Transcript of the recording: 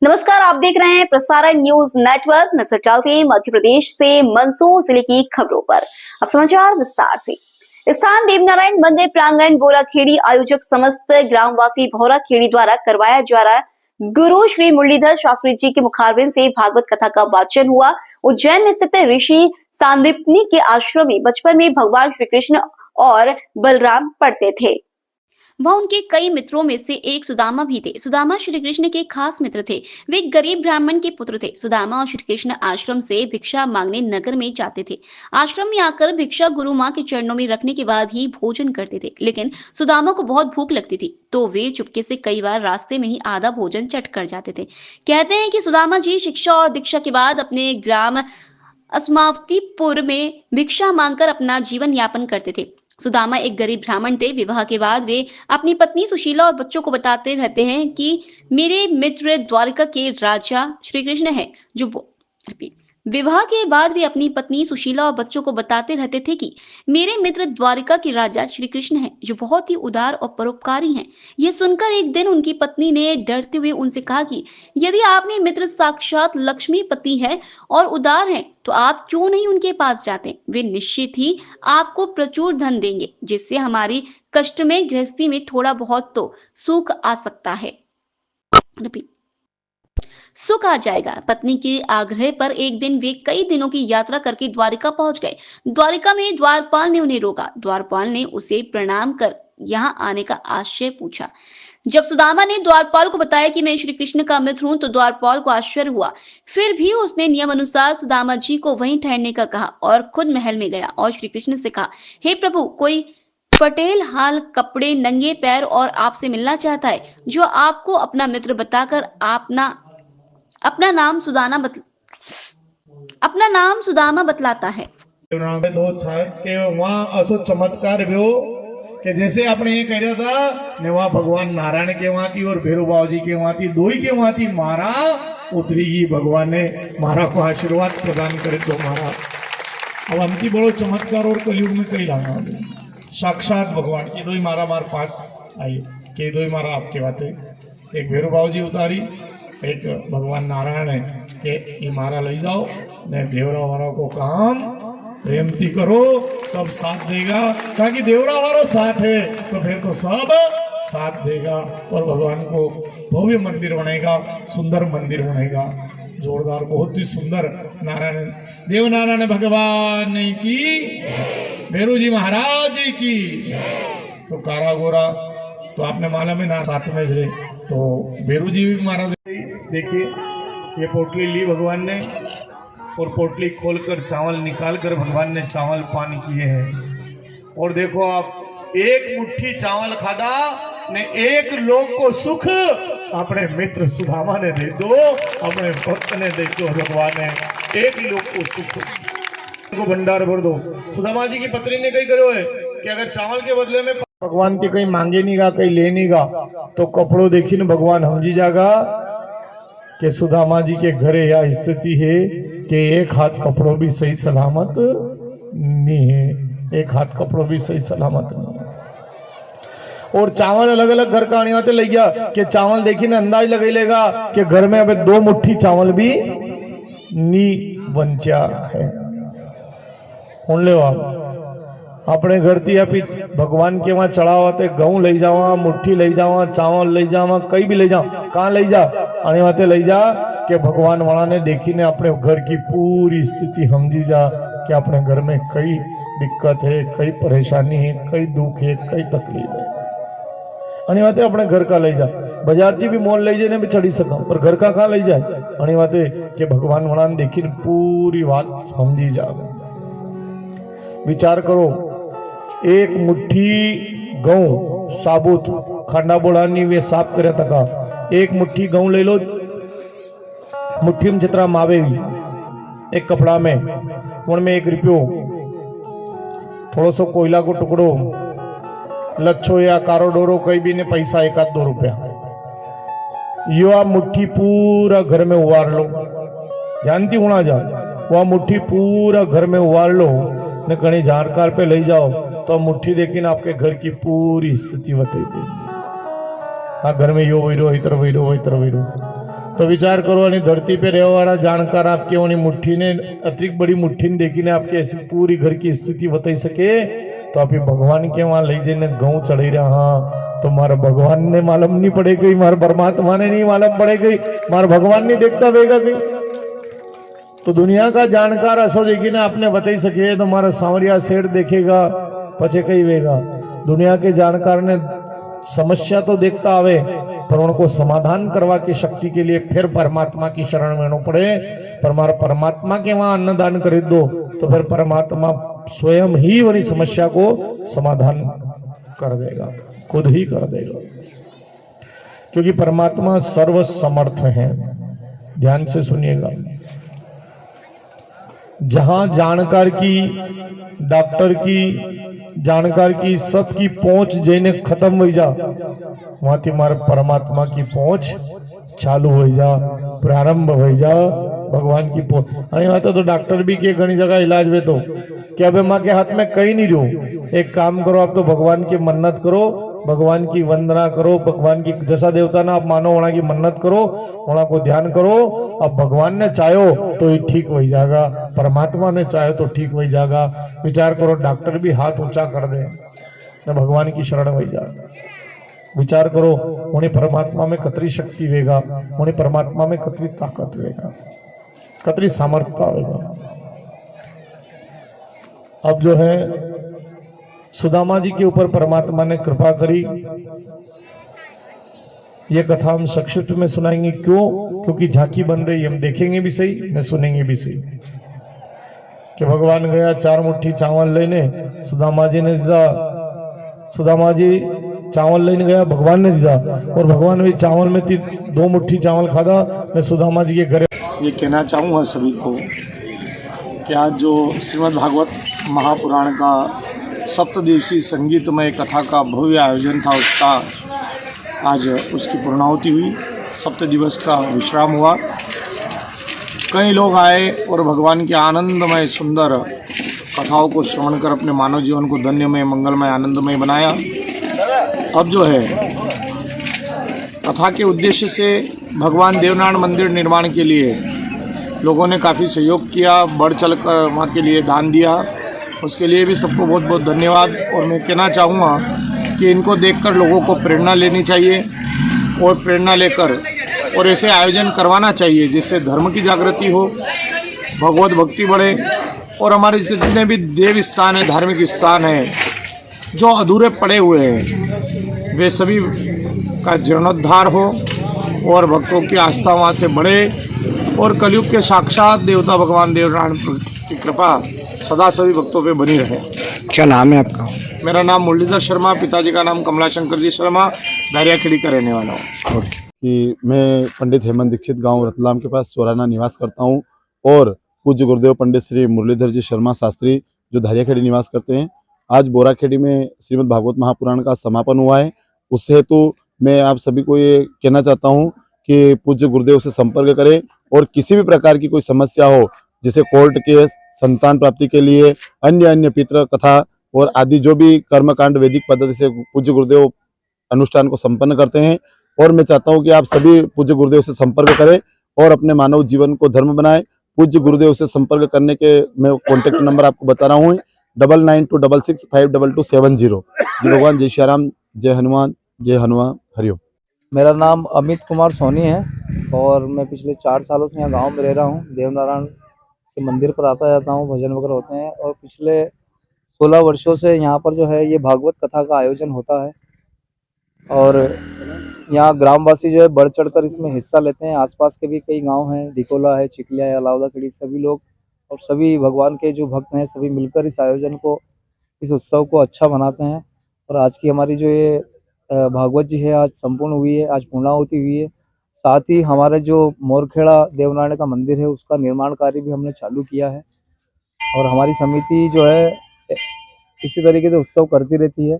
नमस्कार, आप देख रहे हैं प्रसारण न्यूज नेटवर्क। नजर डालते हैं मध्य प्रदेश से मंदसौर जिले की खबरों पर। अब समाचार विस्तार से। स्थान देवनारायण मंदिर प्रांगण बोराखेड़ी आयोजक समस्त ग्रामवासी बोराखेड़ी द्वारा करवाया जा रहा गुरु श्री मुरलीधर शास्त्री जी के मुखारबिंद से भागवत कथा का वाचन हुआ। उज्जैन में स्थित ऋषि सांदीपनी के आश्रम में बचपन में भगवान श्री कृष्ण और बलराम पढ़ते थे। वह उनके कई मित्रों में से एक सुदामा भी थे। सुदामा श्री कृष्ण के खास मित्र थे। वे गरीब ब्राह्मण के पुत्र थे। सुदामा और श्री कृष्ण आश्रम से भिक्षा मांगने नगर में जाते थे। आश्रम में आकर भिक्षा गुरु माँ के चरणों में रखने के बाद ही भोजन करते थे। लेकिन सुदामा को बहुत भूख लगती थी, तो वे चुपके से कई बार रास्ते में ही आधा भोजन चट कर जाते थे। कहते हैं कि सुदामा जी शिक्षा और दीक्षा के बाद अपने ग्राम अस्मावतीपुर में भिक्षा मांगकर अपना जीवन यापन करते थे। सुदामा एक गरीब ब्राह्मण थे। विवाह के बाद वे अपनी पत्नी सुशीला और बच्चों को बताते रहते हैं कि मेरे मित्र द्वारिका के राजा श्री कृष्ण है। विवाह के बाद वे अपनी पत्नी सुशीला और बच्चों को बताते रहते थे कि मेरे मित्र द्वारिका के राजा श्री कृष्ण हैं, जो बहुत ही उदार और परोपकारी हैं। यह सुनकर एक दिन उनकी पत्नी ने डरते हुए उनसे कहा कि यदि आपने मित्र साक्षात लक्ष्मीपति है और उदार हैं, तो आप क्यों नहीं उनके पास जाते? वे निश्चित ही आपको प्रचुर धन देंगे, जिससे हमारी कष्ट में गृहस्थी में थोड़ा बहुत तो सुख आ सकता है। सुख आ जाएगा। पत्नी के आग्रह पर एक दिन वे कई दिनों की यात्रा करके द्वारिका पहुंच गए। द्वारिका में द्वारपाल ने उन्हें रोका। द्वारपाल ने उसे प्रणाम कर यहाँ आने का आशय पूछा। जब सुदामा ने द्वारपाल को बताया कि मैं श्री कृष्ण का मित्र हूं, तो द्वारपाल को आश्चर्य हुआ। फिर भी उसने नियम अनुसार सुदामा जी को वहीं ठहरने का कहा और खुद महल में गया और श्री कृष्ण से कहा, हे प्रभु, कोई पटेल हाल कपड़े नंगे पैर और आपसे मिलना चाहता है, जो आपको अपना मित्र बताकर अपना नाम सुदामा बतलाता है। असो चमत्कार भ्यो कि जैसे आपने ये कह रहा था ने वहां भगवान नारायण के वहां थी और भैरव बाबा जी के वहां थी, दोई के वहां थी मारा उतरी ही भगवान ने मारा को आशीर्वाद प्रदान करे तो मारा। अब हमकी बड़ो चमत्कार और कलयुग में कई लाना साक्षात भगवान की दोई मारा मार पास आई के दोई मारा आपके बातें एक भैरव बाबा जी उतारी, एक भगवान नारायण है कि ये मारा ले जाओ ने देवरा वाला को काम प्रेमती करो, सब साथ देगा। कहा कि देवरा वाला साथ है तो फिर तो सब साथ देगा और भगवान को भव्य मंदिर बनेगा, सुंदर मंदिर बनेगा, जोरदार, बहुत ही सुंदर। नारायण देव नारायण भगवान की, भैरू जी महाराज की। तो कारागोरा तो आपने माला में ना साथ में रहे तो भैरू जी भी मारा। देखिए ये पोटली ली भगवान ने और पोटली खोलकर चावल निकालकर भगवान ने चावल पान किए हैं। और देखो आप एक मुट्ठी चावल खादा ने एक लोग को सुख अपने मित्र सुदामा ने दे दो, अपने भक्त ने दे दो। भगवान ने एक लोग को सुख को भंडार भर दो। सुदामा जी की पत्नी ने कही करो है कि अगर चावल के बदले में भगवान के कहीं मांगे नहीं गा, कहीं ले नहीं गा, तो कपड़ों देखी न भगवान समझी जागा कि सुदामा जी के घरे यह स्थिति है कि एक हाथ कपड़ों भी सही सलामत नहीं है, एक हाथ कपड़ों भी सही सलामत नहीं है। और चावल अलग अलग घर का आने वाते लग गया कि चावल देखी ना अंदाज लगा लेगा कि घर में अब 2 मुट्ठी चावल भी नी बंचा है। सुन ले आप अपने घर थी अभी भगवान के वहां चढ़ावा ते गहूं ले जावा, मुट्ठी ले जावा, चावल ले जावा, कई भी ले जाओ, कहाँ ले जा आने वाते ले जा कि भगवान वाला ने देखी ने अपने घर की पूरी स्थिति समझी जा कि अपने घर में कई दिक्कत है, कई परेशानी है, कई दुख है, कई तकलीफ है। आने वाते अपने घर का ले जा, बाजार थी भी मोल ले जाने भी चढ़ी सका, पर घर का कहाँ ले जाए। आने वाते कि भगवान वाला ने देखी पूरी बात समझी जा। विचार करो, एक मुट्ठी गेहूं साबुत खांडा बोलानी वे साफ करे तका, एक मुट्ठी गेहूं ले लो, मुट्ठी में जितना मावे एक कपड़ा में उनमें 1 रुपयो, थोड़ा सो कोयला को टुकड़ो, लच्छो या कारो डोरो कई भी ने पैसा 1-2 रुपया, यो आप मुट्ठी पूरा घर में उवार लो। जानती होना जा वह मुट्ठी पूरा घर में उवार लो ने कहीं झारकार पे ले जाओ तो मुट्ठी देखी ना आपके घर की पूरी स्थिति बता देगी। हाँ घर में यो वही रो इतर वही रो इतर वही रो। तो विचार करो आणि धरती पे रहने वाला जानकार आपके वनी मुट्ठी ने अतिरिक्त बड़ी मुट्ठी ने देखी ने आपके ऐसी पूरी घर की स्थिति बताई सके तो आप भगवान के वहां ले जाने गऊ चढ़ी रहा हाँ तो मारा भगवान ने मालूम नहीं पड़े गई, मारा परमात्मा ने नहीं मालूम पड़े गई, मारा भगवान नहीं देखता वेगा गई। तो दुनिया का जानकार असो देखी ने आपने बताई सके तो मारा सांवरिया सेठ देखेगा पचे कई वेगा। दुनिया के जानकार ने समस्या तो देखता आवे पर उनको समाधान करवा की शक्ति के लिए फिर परमात्मा की शरण में पड़े। पर मारा परमात्मा के वहां अन्नदान कर दो तो फिर परमात्मा स्वयं ही वाली समस्या को समाधान कर देगा, खुद ही कर देगा, क्योंकि परमात्मा सर्व समर्थ है। ध्यान से सुनिएगा, जहां जानकार की, डॉक्टर की, जानकार की सबकी पहुंच जैने खत्म हो जा वहां तुम्हारे परमात्मा की पहुंच चालू हो जा, प्रारंभ हो जा भगवान की पहुंच। अरे वहां तो डॉक्टर भी के घनी जगह इलाज में तो क्या अब माँ के हाथ में कहीं नहीं रहो। एक काम करो, आप तो भगवान की मन्नत करो, भगवान की वंदना करो, भगवान की जैसा देवता ना आप मानो वहां की मन्नत करो, वहां को ध्यान करो। अब भगवान ने चाहो तो ये ठीक हो जाएगा, परमात्मा ने चाहे तो ठीक हो जाएगा। विचार करो, डॉक्टर भी हाथ ऊंचा कर दे तो भगवान की शरण हो जाए। विचार करो, उन्हें परमात्मा में कतरी शक्ति वेगा, उन्हें परमात्मा में कतरी ताकत वेगा, कतरी सामर्थ्य वेगा। अब जो है सुदामा जी के ऊपर परमात्मा ने कृपा करी। ये कथा हम संक्षिप्त में सुनाएंगे। क्यों? क्योंकि झांकी बन रही, हम देखेंगे भी सही न सुनेंगे भी सही। कि भगवान गया 4 मुट्ठी चावल लेने, सुदामा जी ने दिया, सुदामा जी चावल लेने गया, भगवान ने दिया और भगवान भी चावल में 2 मुट्ठी चावल खादा। मैं सुदामा जी के घरे ये कहना चाहूँगा सभी को कि आज जो श्रीमद् भागवत महापुराण का 7 दिवसीय संगीतमय कथा का भव्य आयोजन था, उसका आज उसकी पूर्णाहुति हुई। 7 दिवस का विश्राम हुआ। कई लोग आए और भगवान के आनंदमय सुंदर कथाओं को श्रवण कर अपने मानव जीवन को धन्यमय, मंगलमय, आनंदमय बनाया। अब जो है कथा के उद्देश्य से भगवान देवनारायण मंदिर निर्माण के लिए लोगों ने काफ़ी सहयोग किया, बढ़ चढ़ कर वहाँ के लिए दान दिया, उसके लिए भी सबको बहुत बहुत धन्यवाद। और मैं कहना चाहूँगा कि इनको देखकर लोगों को प्रेरणा लेनी चाहिए और प्रेरणा लेकर और ऐसे आयोजन करवाना चाहिए जिससे धर्म की जागृति हो, भगवत भक्ति बढ़े और हमारे जितने भी देव स्थान है, धार्मिक स्थान है जो अधूरे पड़े हुए हैं, वे सभी का जीर्णोद्धार हो और भक्तों की आस्था वहाँ से बढ़े और कलयुग के साक्षात देवता भगवान देवनारायण की कृपा सदा सभी भक्तों पे बनी रहे। क्या नाम है आपका? मेरा नाम मुरलीधर शर्मा, पिताजी का नाम कमलाशंकर जी शर्मा, दारियाखेड़ी का रहने वाला हूँ। कि मैं पंडित हेमंत दीक्षित गांव रतलाम के पास सोराना निवास करता हूं और पूज्य गुरुदेव पंडित श्री मुरलीधर जी शर्मा शास्त्री जो दारियाखेड़ी निवास करते हैं, आज बोराखेड़ी में श्रीमद् भागवत महापुराण का समापन हुआ है। उस हेतु मैं आप सभी को ये कहना चाहता हूँ कि पूज्य गुरुदेव से संपर्क करें और किसी भी प्रकार की कोई समस्या हो, जैसे कोर्ट केस, संतान प्राप्ति के लिए, अन्य पितृ कथा और आदि जो भी कर्मकांड वैदिक पद्धति से पूज्य गुरुदेव अनुष्ठान को संपन्न करते हैं। और मैं चाहता हूं कि आप सभी पूज्य गुरुदेव से संपर्क करें और अपने मानव जीवन को धर्म बनाएं। पूज्य गुरुदेव से संपर्क करने के मैं कॉन्टेक्ट नंबर आपको बता रहा हूँ, 9926652270। जी भगवान, जय श्री राम, जय हनुमान, हरिओम। मेरा नाम अमित कुमार सोनी है और मैं पिछले 4 सालों से यहाँ गांव में रह रहा हूँ। देवनारायण के मंदिर पर आता जाता हूँ, भजन वगैरह होते हैं और पिछले 16 वर्षों से यहाँ पर जो है ये भागवत कथा का आयोजन होता है और यहाँ ग्रामवासी जो है बढ़ चढ़कर इसमें हिस्सा लेते हैं। आसपास के भी कई गांव हैं, डिकोला है, चिकलिया है, अलावदाखेड़ी, सभी लोग और सभी भगवान के जो भक्त हैं सभी मिलकर इस आयोजन को, इस उत्सव को अच्छा बनाते हैं। और आज की हमारी जो ये भागवत जी है आज संपूर्ण हुई है, आज पूर्णाहुति हुई है। साथ ही हमारे जो मोरखेड़ा देवनारायण का मंदिर है उसका निर्माण कार्य भी हमने चालू किया है और हमारी समिति जो है इसी तरीके से उत्सव करती रहती है।